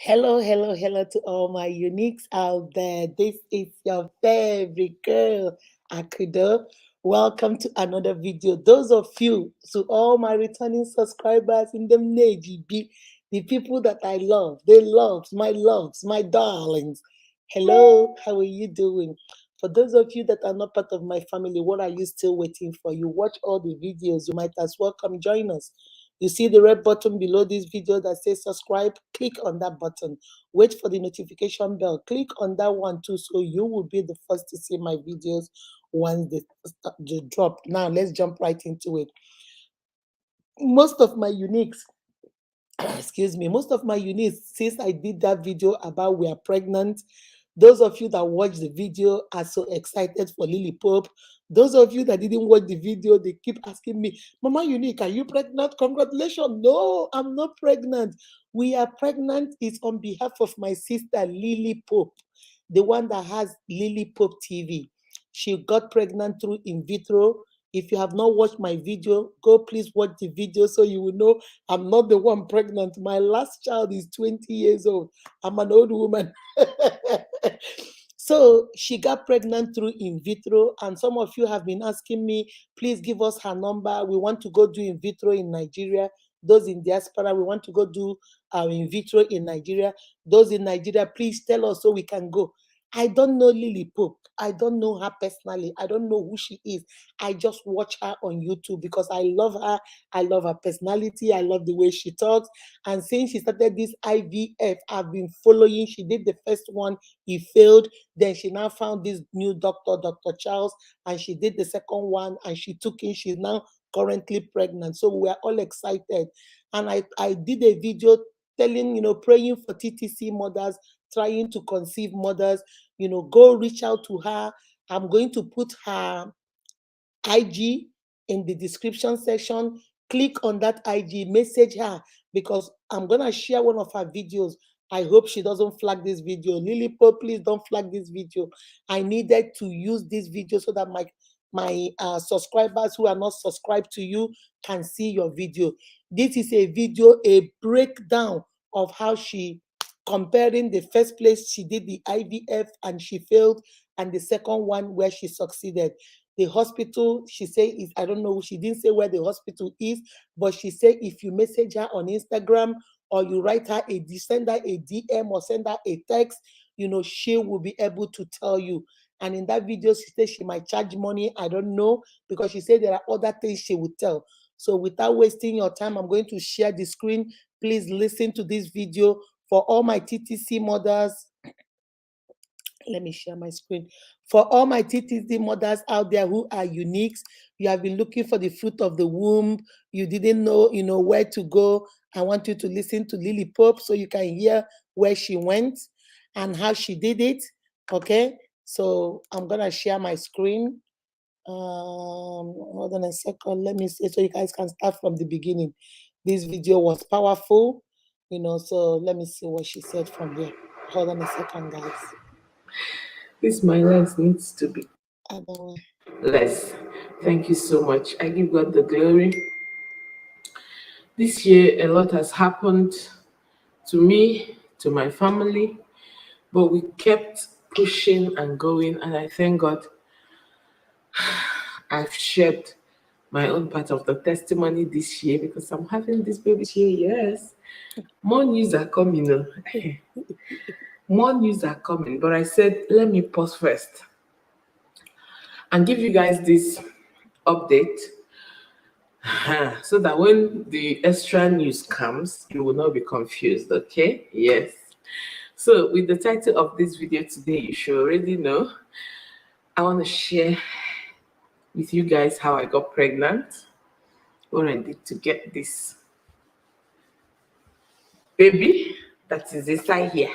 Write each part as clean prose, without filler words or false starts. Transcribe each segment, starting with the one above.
Hello, hello, hello to all my uniques out there. This is your favorite girl, Akudo. Welcome to another video. Those of you, to all my returning subscribers in the NGB, the people that I love, they loves, my darlings. Hello, how are you doing? For those of you that are not part of my family, what are you still waiting for? You watch all the videos, you might as well come join us. You see the red button below this video that says subscribe. Click on that button. Wait for the notification bell. Click on that one too, so you will be the first to see my videos once they drop. Now let's jump right into it. Most of my uniques, excuse me, most of my uniques, since I did that video about we are pregnant, those of you that watched the video are so excited for Lily Pope. Those of you that didn't watch the video, they keep asking me, Mama Unique, are you pregnant? Congratulations. No, I'm not pregnant. We are pregnant is on behalf of my sister Lily Pope, the one that has Lily Pope TV. She got pregnant through in vitro. If you have not watched my video, go please watch the video so you will know I'm not the one pregnant. My last child is 20 years old. I'm an old woman. So she got pregnant through in vitro, and some of you have been asking me, please give us her number. We want to go do in vitro in Nigeria. Those in diaspora, we want to go do in vitro in Nigeria. Those in Nigeria, please tell us so we can go. I don't know Lily Pope. I don't know her personally. I don't know who she is. I just watch her on YouTube because I love her. I love her personality. I love the way she talks. And since she started this IVF, I've been following. She did the first one, he failed. Then she now found this new doctor, Dr. Charles, and she did the second one and she took in. She's now currently pregnant. So we're all excited. And I did a video telling, praying for TTC mothers, trying to conceive mothers, go reach out to her. I'm going to put her IG in the description section. Click on that IG, message her because I'm gonna share one of her videos. I hope she doesn't flag this video. Lily Pope, please don't flag this video. I needed to use this video so that my subscribers who are not subscribed to you can see your video. This is a video, a breakdown of how she comparing the first place she did the IVF and she failed, and the second one where she succeeded. The hospital, she said, is, I don't know, she didn't say where the hospital is, but she said if you message her on Instagram or you write her send her a DM or send her a text, she will be able to tell you. And in that video, she said she might charge money. I don't know, because she said there are other things she would tell. So without wasting your time, I'm going to share the screen. Please listen to this video for all my TTC mothers. Let me share my screen. For all my TTC mothers out there who are uniques, you have been looking for the fruit of the womb. You didn't know, where to go. I want you to listen to Lily Pope so you can hear where she went and how she did it. Okay, so I'm gonna share my screen. Hold on a second. Let me see so you guys can start from the beginning. This video was powerful, so let me see what she said from here. Hold on a second, guys. This my lens needs to be I don't know. less. Thank you so much. I give God the glory. This year, a lot has happened to me, to my family, but we kept pushing and going, and I thank God I've shared my own part of the testimony this year because I'm having this baby this year. Yes, more news are coming. More news are coming, but I said, let me pause first and give you guys this update so that when the extra news comes, you will not be confused, okay? Yes. So with the title of this video today, you should already know, I want to share with you guys how I got pregnant, what I did to get this baby that is inside here.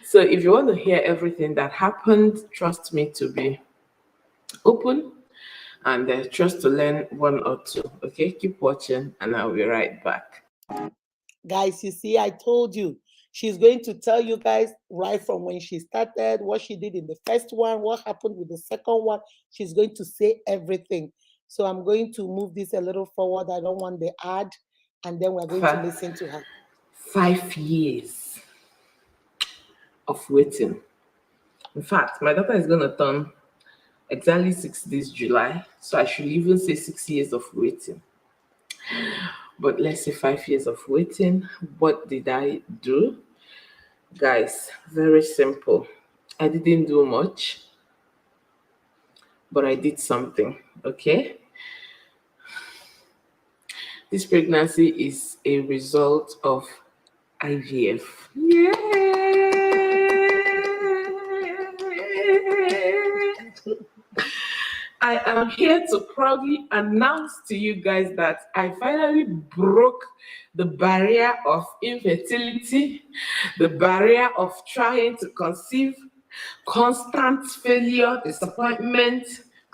So if you want to hear everything that happened, trust me to be open and trust to learn one or two. Okay, keep watching and I'll be right back. Guys, you see, I told you. She's going to tell you guys right from when she started, what she did in the first one, what happened with the second one. She's going to say everything. So I'm going to move this a little forward. I don't want the ad, and then we're going to listen to her. 5 years of waiting. In fact, my daughter is going to turn exactly 6 this July, so I should even say 6 years of waiting. But let's say 5 years of waiting. What did I do? Guys, very simple. I didn't do much, but I did something, okay? This pregnancy is a result of IVF. Yeah. I am here to proudly announce to you guys that I finally broke the barrier of infertility, the barrier of trying to conceive, constant failure, disappointment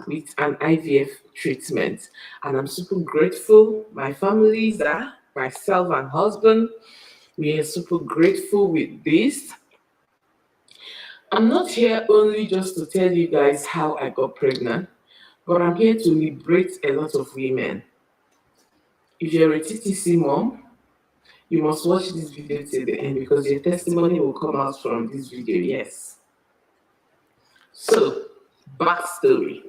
with an IVF treatment. And I'm super grateful. My families are, myself and husband, we are super grateful with this. I'm not here only just to tell you guys how I got pregnant, but I'm here to liberate a lot of women. If you're a TTC mom, you must watch this video till the end because your testimony will come out from this video, yes. So, backstory.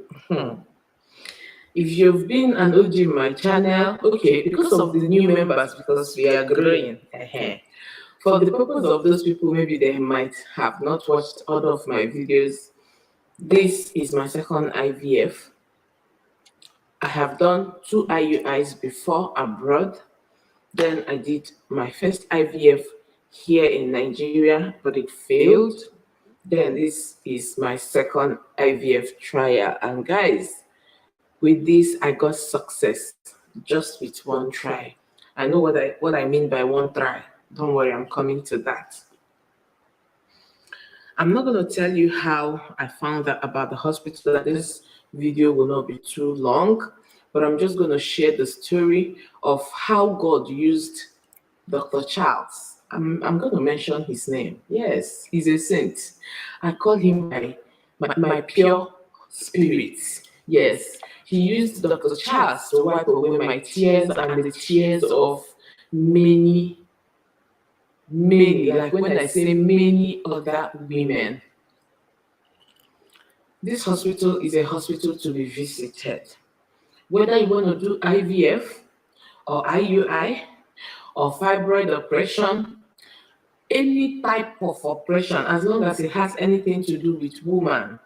If you've been an OG in my channel, okay, because of the new members, because we are growing, for the purpose of those people, maybe they might have not watched all of my videos, this is my second IVF. I have done 2 IUIs before abroad. Then I did my first IVF here in Nigeria, but it failed. Then this is my second IVF trial. And guys, with this, I got success just with one try. I know what I mean by one try. Don't worry, I'm coming to that. I'm not going to tell you how I found out about the hospital. This video will not be too long, but I'm just going to share the story of how God used Dr. Charles. I'm going to mention his name. Yes, he's a saint. I call him my pure spirit. Yes, he used Dr. Charles to wipe away my tears and the tears of many, like when I say many other women. This hospital is a hospital to be visited. Whether you want to do IVF or IUI or fibroid operation, any type of operation, as long as it has anything to do with woman,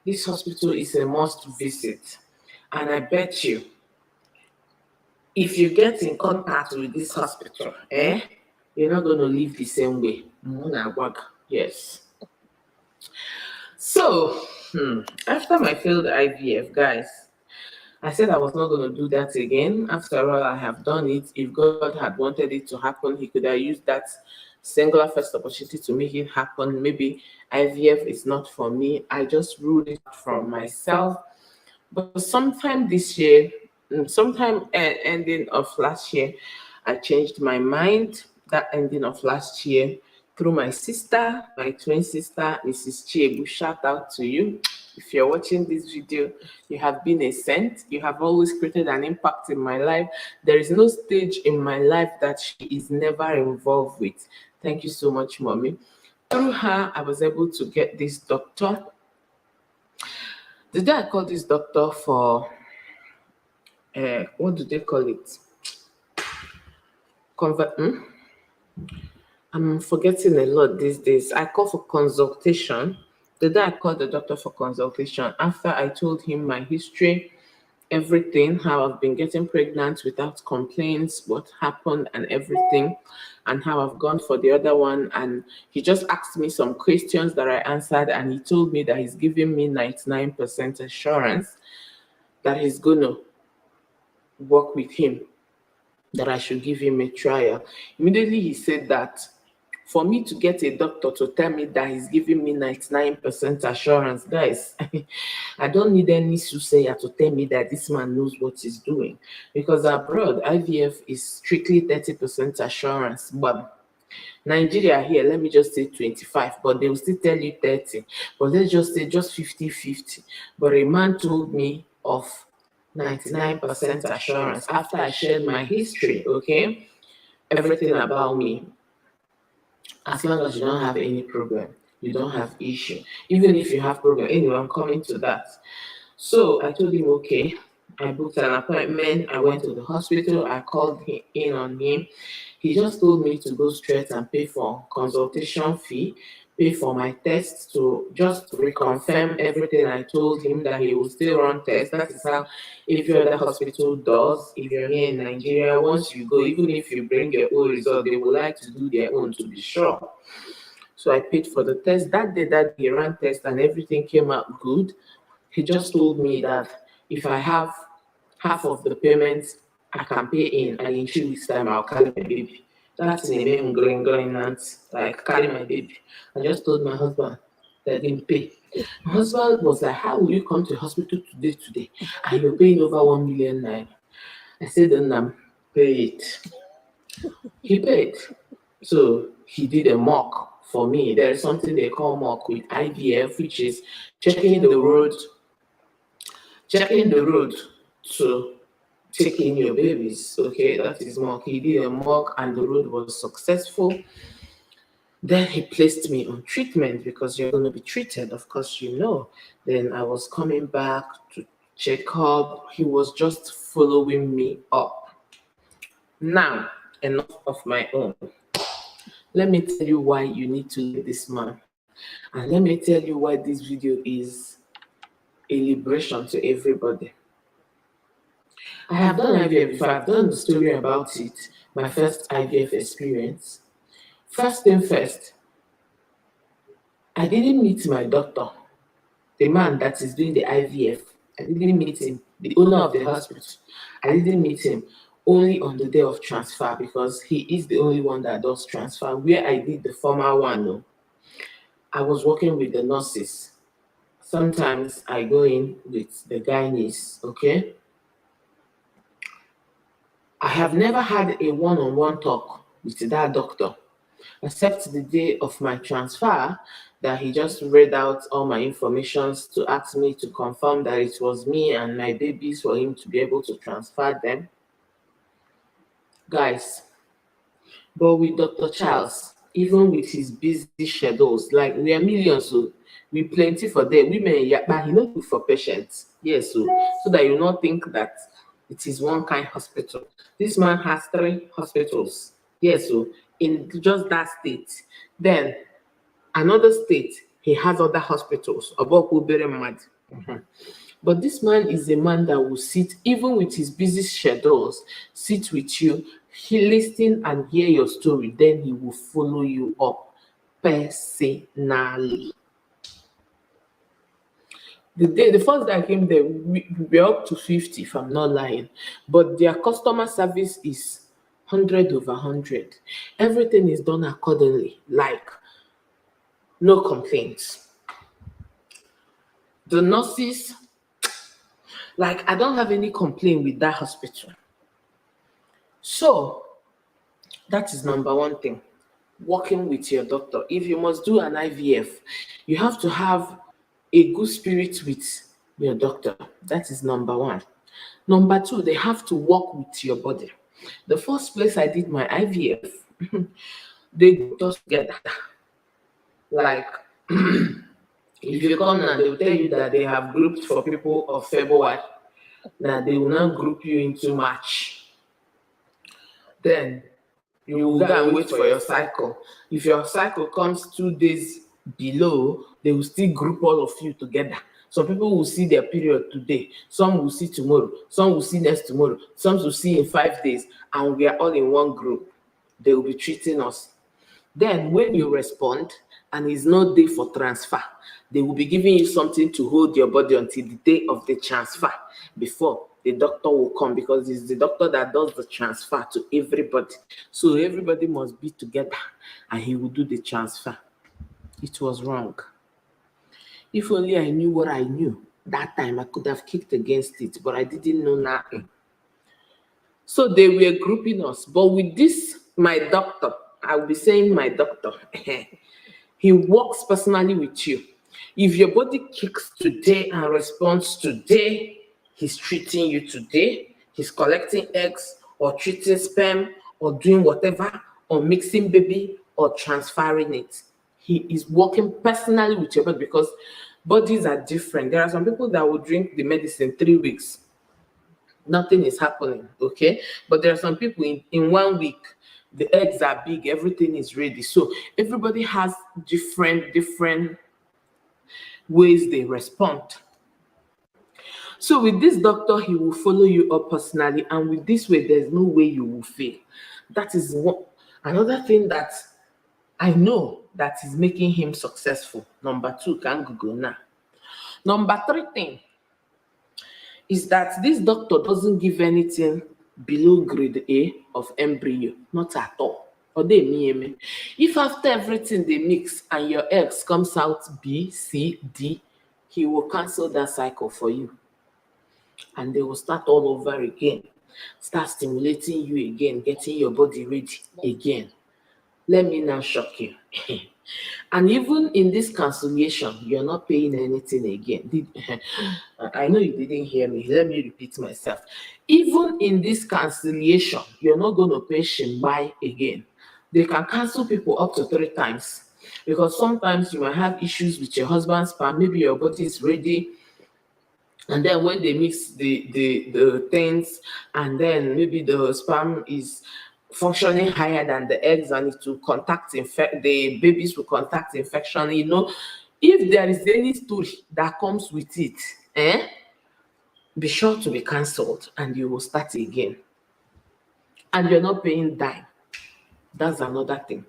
this hospital is a must visit. And I bet you, if you get in contact with this hospital, you're not going to live the same way. Yes. So, after my failed IVF, guys, I said I was not going to do that again. After all, I have done it. If God had wanted it to happen, he could have used that singular first opportunity to make it happen. Maybe IVF is not for me. I just ruled it out from myself. But sometime this year, sometime ending of last year, I changed my mind. That ending of last year, through my sister, my twin sister, Mrs. Chiebu. Shout out to you. If you're watching this video, you have been a saint. You have always created an impact in my life. There is no stage in my life that she is never involved with. Thank you so much, Mommy. Through her, I was able to get this doctor. The day I called this doctor for, what do they call it? I'm forgetting a lot these days. I call for consultation. The day I called the doctor for consultation, after I told him my history, everything, how I've been getting pregnant without complaints, what happened and everything, and how I've gone for the other one. And he just asked me some questions that I answered, and he told me that he's giving me 99% assurance that he's going to work with him, that I should give him a trial. Immediately he said that for me to get a doctor to tell me that he's giving me 99% assurance, guys, I don't need any soothsayer to tell me that this man knows what he's doing. Because abroad, IVF is strictly 30% assurance. But Nigeria here, let me just say 25, but they will still tell you 30. But let's just say just 50-50. But a man told me of 99% assurance after I shared my history, okay? Everything about me. As long as you don't have any problem, you don't have issue. Even if you have problem, anyway, I'm coming to that. So I told him, okay. I booked an appointment. I went to the hospital. I called him in on him. He just told me to go straight and pay for consultation fee, pay for my tests to just reconfirm everything. I told him that he will still run tests. That is how every other hospital does. If you're here in Nigeria, once you go, even if you bring your own result, they would like to do their own to be sure. So I paid for the test. That day that he ran test and everything came out good. He just told me that if I have half of the payments I can pay in, and in 2 weeks' time I'll carry my baby. That's in a main going like carry my baby. I just told my husband that I didn't pay. My husband was like, how will you come to the hospital today, and you're paying over 1 million naira? I said, then pay it. He paid. So he did a mock for me. There is something they call mock with IVF, which is checking the road to take in your babies. Okay, that is mock. He did a mock and the road was successful. Then he placed me on treatment because you're going to be treated, of course, you know. Then I was coming back to check up. He was just following me up. Now, enough of my own. Let me tell you why you need to leave this man. And let me tell you why this video is a liberation to everybody. I have done IVF before. I've done the story about it, my first IVF experience. First thing first, I didn't meet my doctor, the man that is doing the IVF. I didn't meet him, the owner of the hospital. I didn't meet him only on the day of transfer because he is the only one that does transfer. Where I did the former one, no, I was working with the nurses. Sometimes I go in with the gynaes, okay? I have never had a one-on-one talk with that doctor, except the day of my transfer that he just read out all my information to ask me to confirm that it was me and my babies for him to be able to transfer them. Guys, but with Dr. Charles, even with his busy schedules, like we are millions, so we plenty for them. Women, yeah, but he not good for patients. Yes, so that you not think that it is one kind hospital. This man has 3 hospitals. Yes, so in just that state. Then another state, he has other hospitals. But this man is a man that will sit, even with his busy schedules, sit with you, he listen and hear your story, then he will follow you up personally. The first day I came there, we were up to 50, if I'm not lying. But their customer service is 100 over 100. Everything is done accordingly, like no complaints. The nurses, like I don't have any complaint with that hospital. So that is number one thing. Working with your doctor. If you must do an IVF, you have to have a good spirit with your doctor. That is number one. Number two, they have to work with your body. The first place I did my IVF, they grouped us together. Like, if you come now, they will tell you that they have grouped for people of February. Now they will not group you into March. Then you will go and wait for your cycle. If your cycle comes 2 days below, they will still group all of you together. Some people will see their period today, some will see tomorrow, some will see next tomorrow, some will see in 5 days, and we are all in one group. They will be treating us. Then when you respond and it's no day for transfer, they will be giving you something to hold your body until the day of the transfer before the doctor will come, because it's the doctor that does the transfer to everybody. So everybody must be together and he will do the transfer. It was wrong. If only I knew what I knew that time, I could have kicked against it, but I didn't know nothing. So they were grouping us. But with this, my doctor, I will be saying my doctor, he works personally with you. If your body kicks today and responds today, he's treating you today. He's collecting eggs or treating sperm or doing whatever or mixing baby or transferring it. He is working personally with your body because bodies are different. There are some people that will drink the medicine 3 weeks, nothing is happening, okay? But there are some people in 1 week, the eggs are big, everything is ready. So everybody has different ways they respond. So with this doctor, he will follow you up personally, and with this way, there's no way you will fail. That is another thing that I know that is making him successful. Number 2, can Google now. Number 3 thing is that this doctor doesn't give anything below grade A of embryo, not at all. Or they mean, if after everything they mix and your eggs comes out B, C, D, he will cancel that cycle for you. And they will start all over again, start stimulating you again, getting your body ready again. Let me now shock you. And even in this cancellation, you're not paying anything again. I know you didn't hear me. Let me repeat myself. Even in this cancellation, you're not going to pay Shimbai again. They can cancel people up to 3 times because sometimes you might have issues with your husband's sperm. Maybe your body is ready, and then when they mix the things, and then maybe the sperm is functioning higher than the eggs, and it will the babies will contact infection. You know, if there is any story that comes with it, be sure to be cancelled, and you will start again. And you're not paying dime. That's another thing.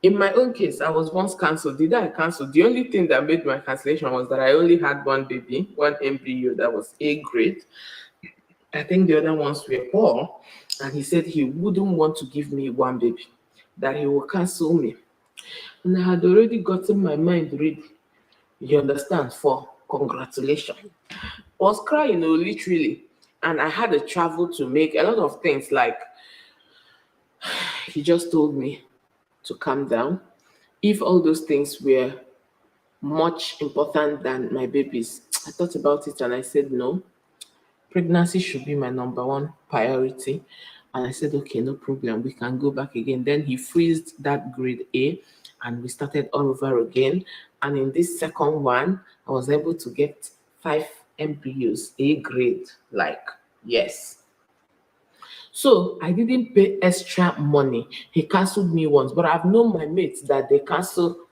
In my own case, I was once cancelled. Did I cancel? The only thing that made my cancellation was that I only had one baby, one embryo that was A grade. I think the other ones were poor. And he said he wouldn't want to give me one baby, that he will cancel me. And I had already gotten my mind ready, you understand, for congratulations. I was crying, literally. And I had a travel to make, a lot of things, like he just told me to calm down. If all those things were much important than my babies, I thought about it and I said no. Pregnancy should be my number 1 priority. And I said, okay, no problem. We can go back again. Then he freezed that grade A and we started all over again. And in this second one, I was able to get 5 embryos, A grade, like, yes. So I didn't pay extra money. He canceled me once, but I've known my mates that they cancel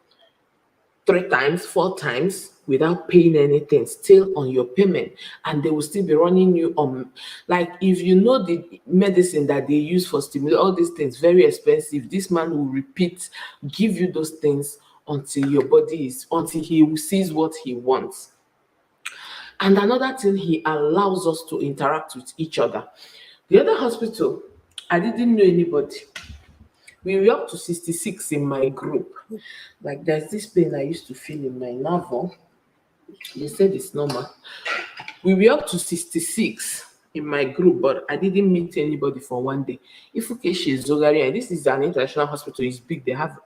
3 times, 4 times without paying anything, still on your payment, and they will still be running you on. Like, if you know the medicine that they use for stimulate, all these things, very expensive, this man will repeat, give you those things until your body is, until he sees what he wants. And another thing, he allows us to interact with each other. The other hospital, I didn't know anybody. We were up to 66 in my group. Like, there's this pain I used to feel in my navel. They said it's normal. We were up to 66 in my group, but I didn't meet anybody for one day. If Ukeshi is Zogaria, this is an international hospital, it's big, they have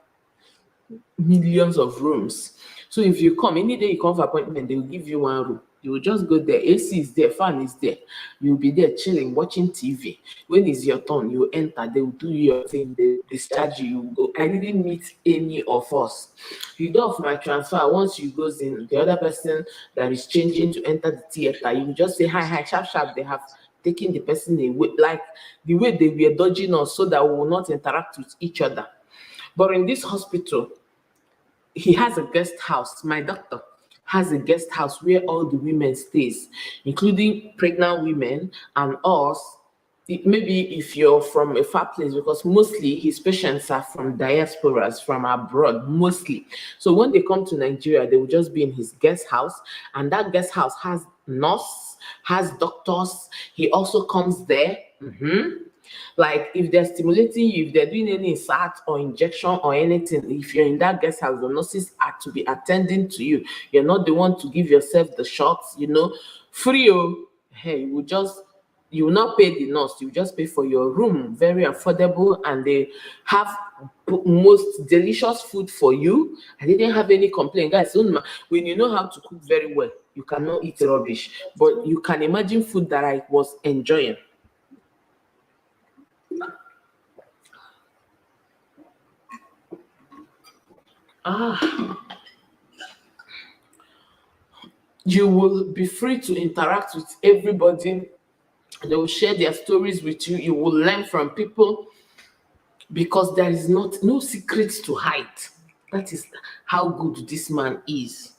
millions of rooms. So if you come, any day you come for appointment, they will give you 1 room. You will just go there. AC is there, fan is there. You'll be there chilling, watching TV. When it's your turn, you enter, they will do your thing, they discharge you, you go. I didn't meet any of us. You do of my transfer, once you goes in, the other person that is changing to enter the theater, you just say, hi, sharp, sharp. They have taken the person away, like the way they were dodging us so that we will not interact with each other. But in this hospital, he has a guest house. My doctor has a guest house where all the women stays, including pregnant women and us. Maybe if you're from a far place, because mostly his patients are from diasporas, from abroad, mostly. So when they come to Nigeria, they will just be in his guest house, and that guest house has nurse, has doctors. He also comes there. Like, if they're stimulating you, if they're doing any insert or injection or anything, if you're in that guest house, the nurses are to be attending to you. You're not the one to give yourself the shots, free. Hey, you will not pay the nurse, you just pay for your room, very affordable, and they have most delicious food for you. I didn't have any complaint, guys. When you know how to cook very well, you cannot eat rubbish, but you can imagine food that I was enjoying. You will be free to interact with everybody. They will share their stories with you. You will learn from people because there is no secrets to hide. That is how good this man is.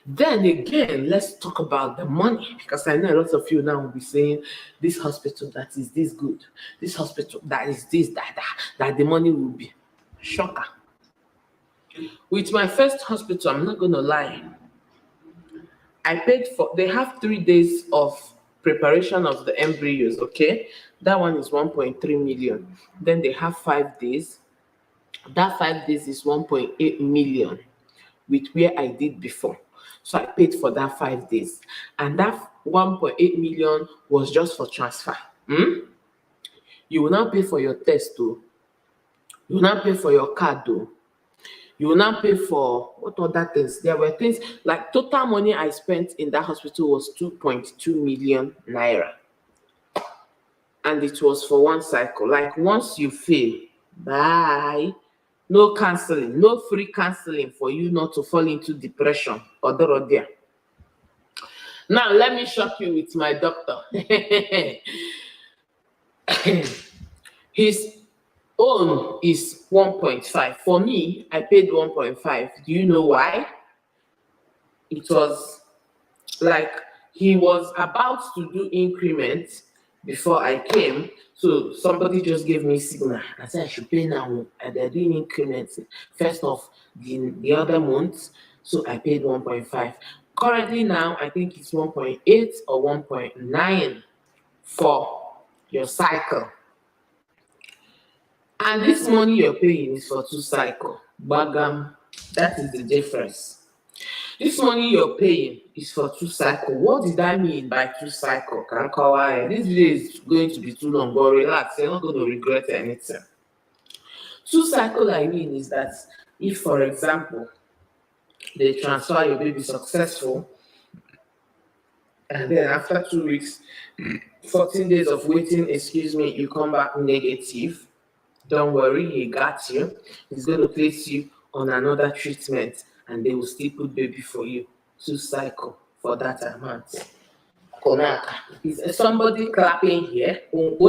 Then again, let's talk about the money, because I know a lot of you now will be saying this hospital that is this good, this hospital that is this, that the money will be. Shocker. With my first hospital, I'm not going to lie, I paid for, they have 3 days of preparation of the embryos, okay? That one is 1.3 million. Then they have 5 days. That 5 days is 1.8 million with where I did before. So I paid for that 5 days. And that 1.8 million was just for transfer. You will not pay for your test though. You will not pay for your card though. You will not pay for what other things. There were things like total money I spent in that hospital was 2.2 million naira. And it was for one cycle. Like once you fail, bye. No counseling, no free counseling for you not to fall into depression or there. Now let me shock you with my doctor. His own is 1.5. For me, I paid 1.5. Do you know why? It was like he was about to do increment before I came. So somebody just gave me signal. I said I should pay now. And they're doing increments first of the other month. So I paid 1.5. Currently now, I think it's 1.8 or 1.9 for your cycle. And this money you're paying is for 2 cycles. Bagam, that is the difference. This money you're paying is for 2 cycles. What did I mean by 2 cycles? This video is going to be too long, but relax, you're not going to regret anything. 2 cycles I mean is that if, for example, they transfer your baby successful, and then after 2 weeks, 14 days of waiting, you come back negative, don't worry, he got you. He's going to place you on another treatment and they will still put baby for you. 2 cycles for that amount. Konaka. Is somebody clapping here? But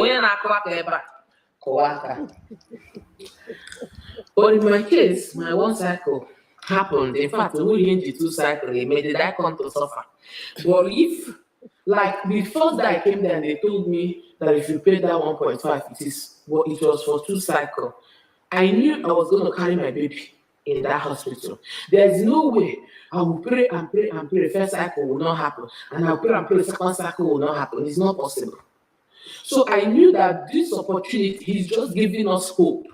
in my case, my 1 cycle happened. In fact, we in the 2 cycles, they made I come to suffer. But if, like, the first day I came there and they told me that if you pay that 1.5, it was for 2 cycles. I knew I was going to carry my baby in that hospital. There's no way I will pray and pray and pray. First cycle will not happen. And I'll pray and pray, second cycle will not happen. It's not possible. So I knew that this opportunity, he's just giving us hope.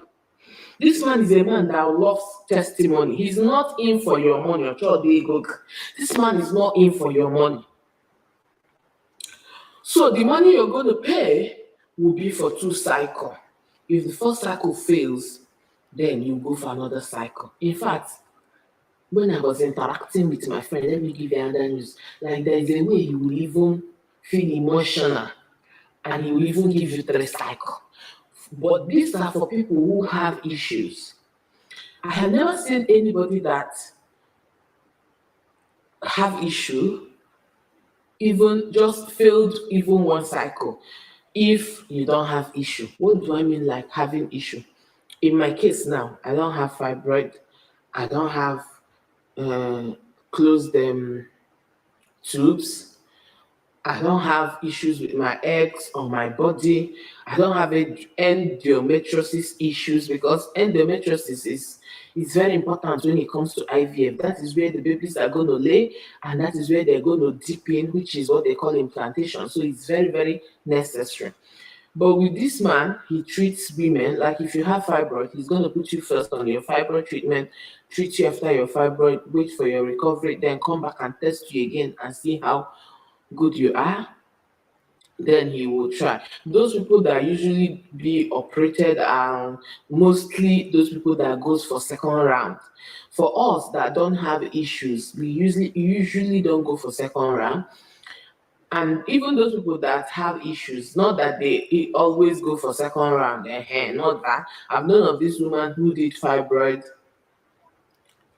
This man is a man that loves testimony. He's not in for your money. This man is not in for your money. So the money you're going to pay will be for 2 cycles. If the first cycle fails, then you go for another cycle. In fact, when I was interacting with my friend, let me give you another news. Like there is a way he will even feel emotional and he will even give you 3 cycles. But these are for people who have issues. I have never seen anybody that have issue even just failed even 1 cycle. If you don't have issue, what do I mean like having issue? In my case now, I don't have fibroid. I don't have closed tubes. I don't have issues with my eggs or my body. I don't have endometriosis issues, because endometriosis is very important when it comes to IVF. That is where the babies are going to lay, and that is where they're going to dip in, which is what they call implantation. So it's very, very necessary. But with this man, he treats women like if you have fibroid, he's going to put you first on your fibroid treatment, treat you after your fibroid, wait for your recovery, then come back and test you again and see how good you are. Then he will try. Those people that usually be operated are mostly those people that goes for 2nd round. For us that don't have issues, we usually don't go for 2nd round. And even those people that have issues, not that they always go for 2nd round, not that. I've known of this woman who did fibroid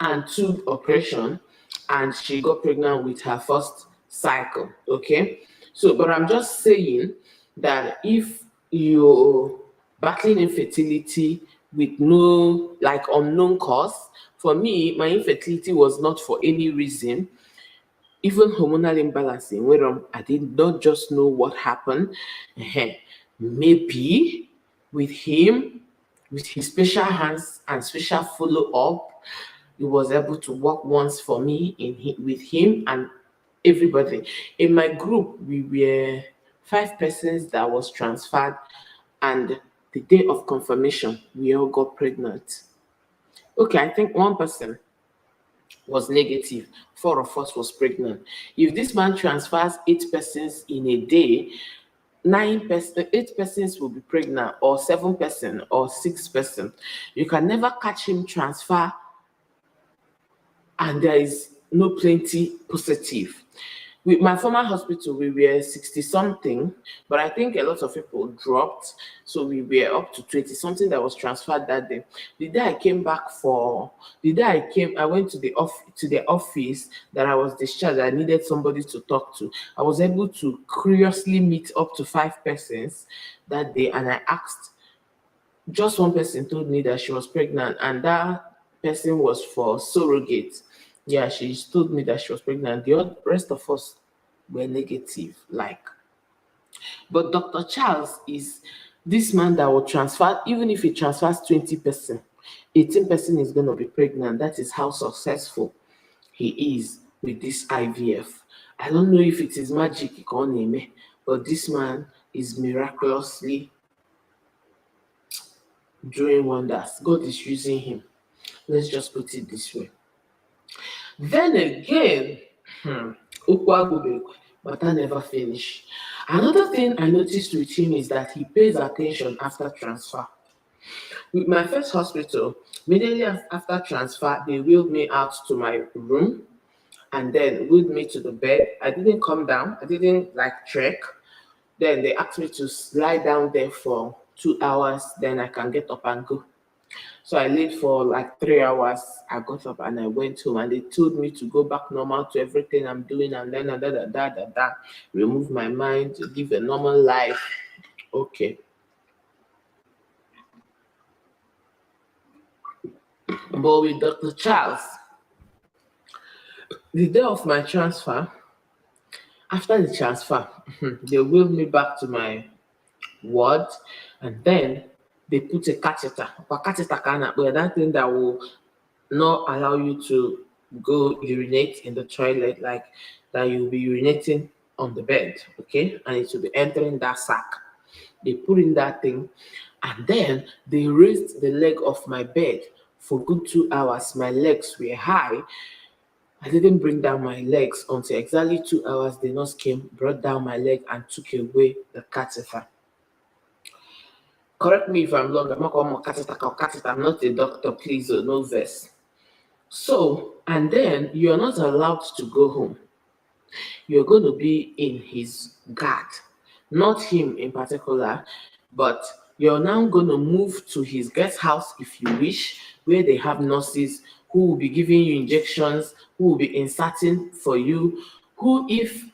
and tube operation, and she got pregnant with her first cycle. Okay, so but I'm just saying that if you're battling infertility with no like unknown cause, for me, my infertility was not for any reason, even hormonal imbalancing, where I did not just know what happened. Maybe with him, with his special hands and special follow up, he was able to work once for me with him and everybody. In my group, we were 5 persons that was transferred, and the day of confirmation, we all got pregnant. Okay, I think 1 person was negative, 4 of us was pregnant. If this man transfers 8 persons in a day, 9 person, 8 persons will be pregnant, or 7 person, or 6 person. You can never catch him transfer and there is no plenty positive. With my former hospital, we were 60 something, but I think a lot of people dropped. So we were up to 20 something that was transferred that day. The day I came back for, the day I went to the office that I was discharged. I needed somebody to talk to. I was able to curiously meet up to 5 persons that day, and I asked. Just 1 person told me that she was pregnant, and that person was for surrogate. Yeah, she told me that she was pregnant. The rest of us were negative, like. But Dr. Charles is this man that will transfer, even if he transfers 20%, 18 person is going to be pregnant. That is how successful he is with this IVF. I don't know if it is magic, but this man is miraculously doing wonders. God is using him. Let's just put it this way. Then again, but I never finish. Another thing I noticed with him is that he pays attention after transfer. With my first hospital, immediately after transfer, they wheeled me out to my room and then wheeled me to the bed. I didn't come down. I didn't trek. Then they asked me to lie down there for 2 hours. Then I can get up and go. So I laid for 3 hours. I got up and I went home, and they told me to go back normal to everything I'm doing, and then remove my mind, to live a normal life. Okay. But with Dr. Charles, the day of my transfer, after the transfer, they wheeled me back to my ward, and then they put a catheter. That thing that will not allow you to go urinate in the toilet, like that you'll be urinating on the bed, okay? And it will be entering that sack. They put in that thing, and then they raised the leg of my bed for good 2 hours. My legs were high. I didn't bring down my legs until exactly 2 hours. The nurse came, brought down my leg, and took away the catheter. Correct me if I'm wrong. I'm not a catheter. I'm not a doctor, please, no verse. So, and then you're not allowed to go home. You're going to be in his guard, not him in particular, but you're now going to move to his guest house if you wish, where they have nurses who will be giving you injections, who will be inserting for you, who, if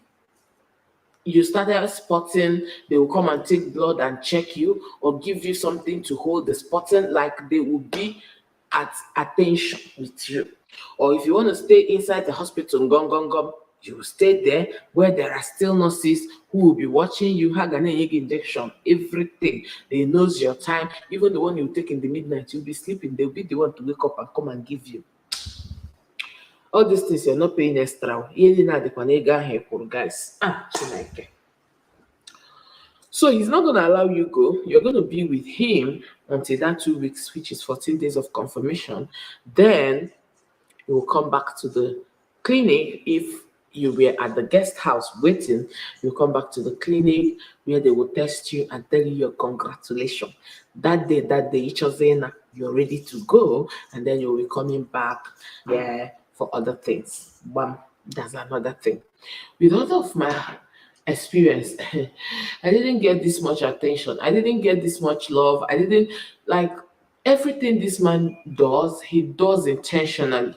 you started spotting, they will come and take blood and check you, or give you something to hold the spotting, like they will be at attention with you. Or if you want to stay inside the hospital, you will stay there, where there are still nurses who will be watching you, injection, everything. They knows your time. Even the one you take in the midnight, you'll be sleeping. They'll be the one to wake up and come and give you. All these things you're not paying extra. Guys. So he's not going to allow you go. You're going to be with him until that 2 weeks, which is 14 days of confirmation. Then you will come back to the clinic. If you were at the guest house waiting, you come back to the clinic where they will test you and tell you your congratulations. That day, you're ready to go, and then you'll be coming back for other things. That's another thing. With all of my experience, I didn't get this much attention. I didn't get this much love. I didn't everything this man does, he does intentionally.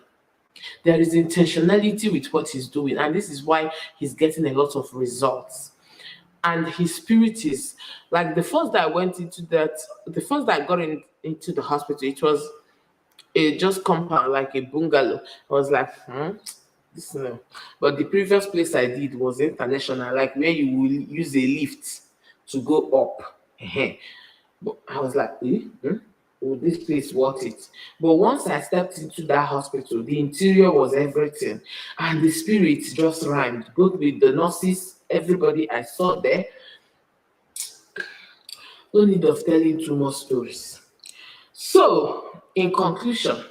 There is intentionality with what he's doing, and this is why he's getting a lot of results. And his spirit is like the first that I went into that, the first that I got into the hospital, it was a just compound, like a bungalow. I was like, this no. But the previous place I did was international, like where you will use a lift to go up. But I was like, oh, this place worth it. But once I stepped into that hospital, the interior was everything. And the spirit just rhymed, both with the nurses, everybody I saw there. No need of telling too much stories. So, in conclusion,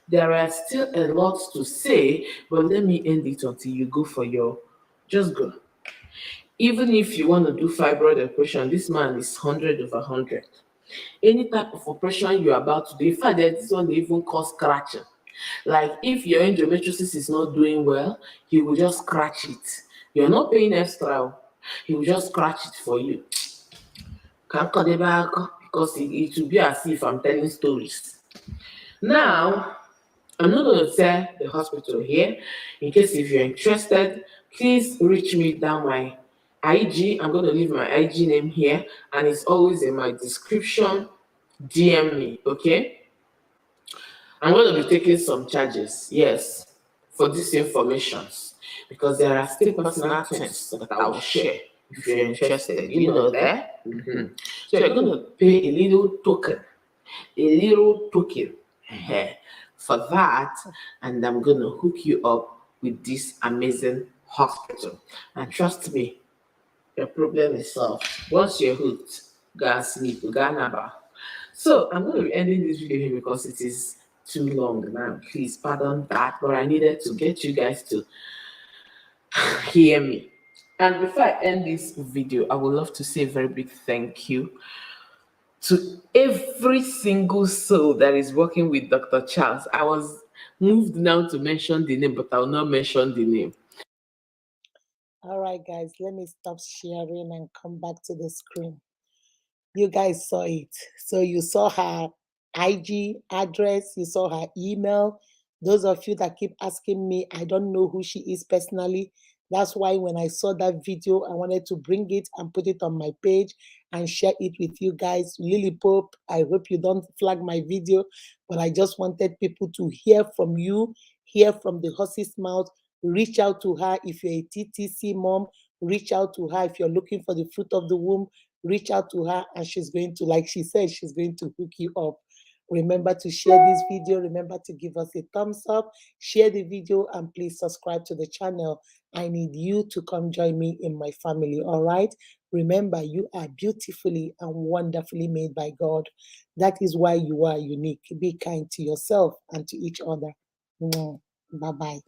there are still a lot to say, but let me end it until you go for your, just go. Even if you want to do fibroid operation, this man is 100 over 100. Any type of operation you're about to do, in fact, this one they even cause scratching. Like if your endometriosis is not doing well, he will just scratch it. You're not paying extra. He will just scratch it for you. Can't call it back because it will be as if I'm telling stories. Now, I'm not going to tell the hospital here. In case if you're interested, please reach me down my IG. I'm going to leave my IG name here, and it's always in my description. DM me, okay? I'm going to be taking some charges, yes, for this information, because there are still personal things that I will share if you're interested. You know that? So you're going to pay a little token for that, and I'm going to hook you up with this amazing hospital. And trust me, your problem is solved. Once you're hooked, go and sleep, go and naba. So I'm going to be ending this video here because it is too long now. Please pardon that, but I needed to get you guys to hear me. And before I end this video, I would love to say a very big thank you to every single soul that is working with Dr. Charles. I was moved now to mention the name, but I will not mention the name. All right, guys, let me stop sharing and come back to the screen. You guys saw it. So you saw her IG address, you saw her email. Those of you that keep asking me, I don't know who she is personally. That's why when I saw that video, I wanted to bring it and put it on my page and share it with you guys. Lily Pope, I hope you don't flag my video, but I just wanted people to hear from you, hear from the horse's mouth. Reach out to her if you're a TTC mom. Reach out to her if you're looking for the fruit of the womb. Reach out to her, and she's going to, like she said, she's going to hook you up. Remember to share this video. Remember to give us a thumbs up. Share the video, and please subscribe to the channel. I need you to come join me in my family, all right? Remember, you are beautifully and wonderfully made by God. That is why you are unique. Be kind to yourself and to each other. Bye-bye.